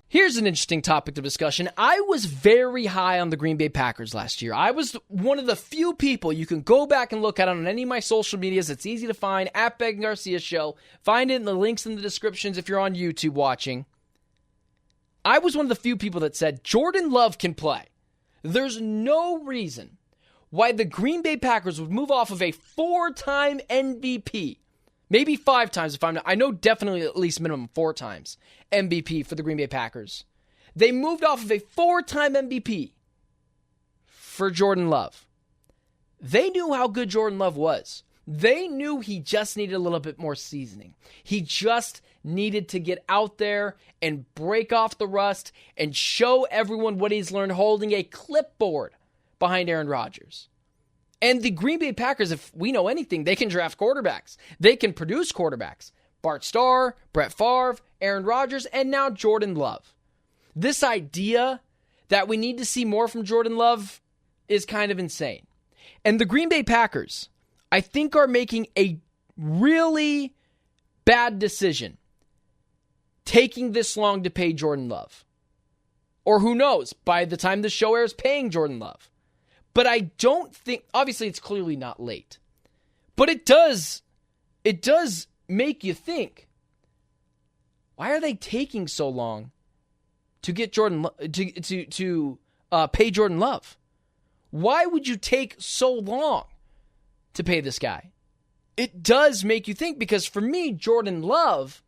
Here's an interesting topic of discussion. I was very high on the Green Bay Packers last year. I was one of the few people you can go back and look at on any of my social medias. It's easy to find, at Beck and Garcia Show. Find it in the links in the descriptions if you're on YouTube watching. I was one of the few people that said Jordan Love can play. There's no reason why the Green Bay Packers would move off of a 4-time MVP. Maybe 5 times if I'm not. I know definitely at least minimum 4 times MVP for the Green Bay Packers. They moved off of a 4-time MVP for Jordan Love. They knew how good Jordan Love was. They knew he just needed a little bit more seasoning. He just needed to get out there and break off the rust and show everyone what he's learned holding a clipboard behind Aaron Rodgers. And the Green Bay Packers, if we know anything, they can draft quarterbacks. They can produce quarterbacks. Bart Starr, Brett Favre, Aaron Rodgers, and now Jordan Love. This idea that we need to see more from Jordan Love is kind of insane. And the Green Bay Packers, I think, are making a really bad decision taking this long to pay Jordan Love. Or who knows, by the time the show airs, paying Jordan Love. But I don't think, obviously it's clearly not late, but it does make you think, why are they taking so long to get Jordan, to pay Jordan Love? Why would you take so long to pay this guy? It does make you think, because for me, Jordan Love,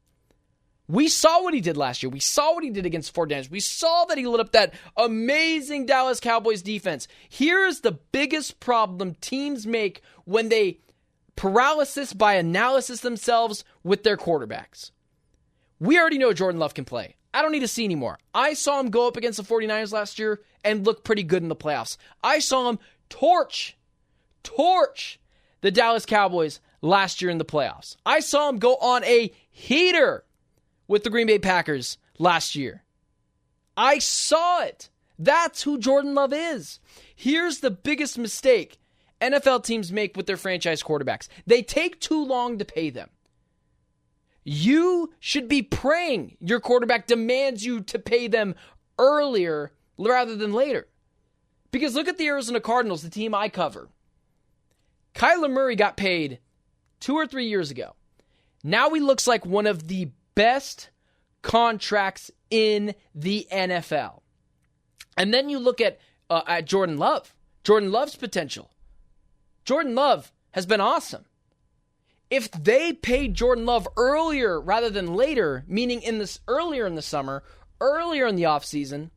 we saw what he did last year. We saw what he did against 49ers. We saw that he lit up that amazing Dallas Cowboys defense. Here's the biggest problem teams make when they paralysis by analysis themselves with their quarterbacks. We already know Jordan Love can play. I don't need to see anymore. I saw him go up against the 49ers last year and look pretty good in the playoffs. I saw him torch the Dallas Cowboys last year in the playoffs. I saw him go on a heater with the Green Bay Packers last year. I saw it. That's who Jordan Love is. Here's the biggest mistake NFL teams make with their franchise quarterbacks. They take too long to pay them. You should be praying your quarterback demands you to pay them earlier rather than later. Because look at the Arizona Cardinals, the team I cover. Kyler Murray got paid 2 or 3 years ago. Now he looks like one of the best contracts in the NFL. And then you look at Jordan Love. Jordan Love's potential. Jordan Love has been awesome. If they paid Jordan Love earlier rather than later, meaning earlier in the summer, earlier in the offseason,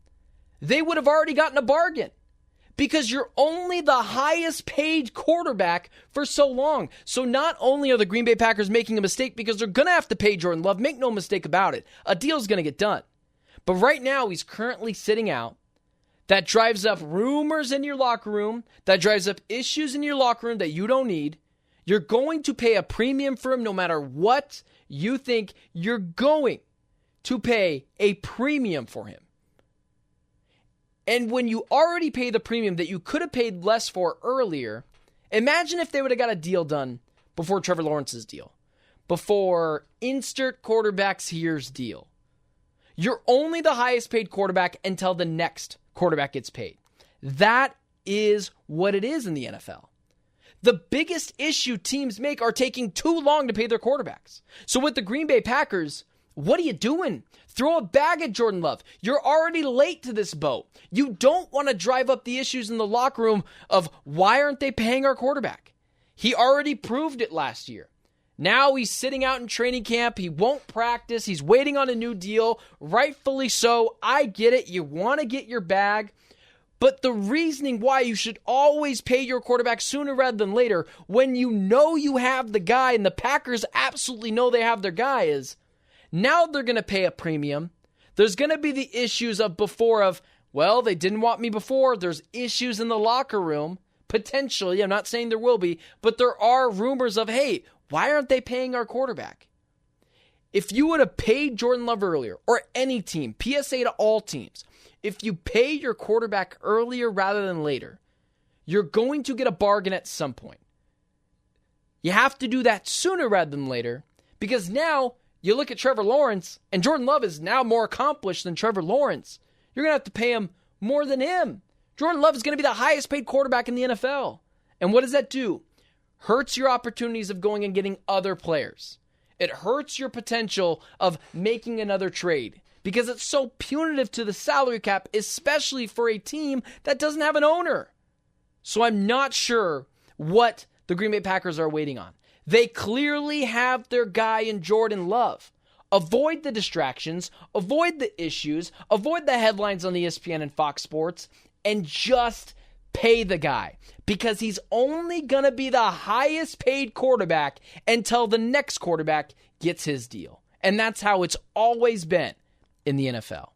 they would have already gotten a bargain. Because you're only the highest paid quarterback for so long. So not only are the Green Bay Packers making a mistake because they're going to have to pay Jordan Love, make no mistake about it, a deal's going to get done. But right now he's currently sitting out. That drives up rumors in your locker room. That drives up issues in your locker room that you don't need. You're going to pay a premium for him no matter what you think. You're going to pay a premium for him. And when you already pay the premium that you could have paid less for earlier, imagine if they would have got a deal done before Trevor Lawrence's deal, before insert quarterbacks here's deal. You're only the highest paid quarterback until the next quarterback gets paid. That is what it is in the NFL. The biggest issue teams make are taking too long to pay their quarterbacks. So with the Green Bay Packers, what are you doing? Throw a bag at Jordan Love. You're already late to this boat. You don't want to drive up the issues in the locker room of why aren't they paying our quarterback? He already proved it last year. Now he's sitting out in training camp. He won't practice. He's waiting on a new deal. Rightfully so. I get it. You want to get your bag. But the reasoning why you should always pay your quarterback sooner rather than later when you know you have the guy and the Packers absolutely know they have their guy is now they're going to pay a premium. There's going to be the issues of before of, well, they didn't want me before. There's issues in the locker room, potentially. I'm not saying there will be, but there are rumors of, hey, why aren't they paying our quarterback? If you would have paid Jordan Love earlier, or any team, PSA to all teams, if you pay your quarterback earlier rather than later, you're going to get a bargain at some point. You have to do that sooner rather than later, because now You look at Trevor Lawrence, and Jordan Love is now more accomplished than Trevor Lawrence. You're going to have to pay him more than him. Jordan Love is going to be the highest paid quarterback in the NFL. And what does that do? Hurts your opportunities of going and getting other players. It hurts your potential of making another trade because it's so punitive to the salary cap, especially for a team that doesn't have an owner. So I'm not sure what the Green Bay Packers are waiting on. They clearly have their guy in Jordan Love. Avoid the distractions, avoid the issues, avoid the headlines on ESPN and Fox Sports, and just pay the guy. Because he's only going to be the highest paid quarterback until the next quarterback gets his deal. And that's how it's always been in the NFL.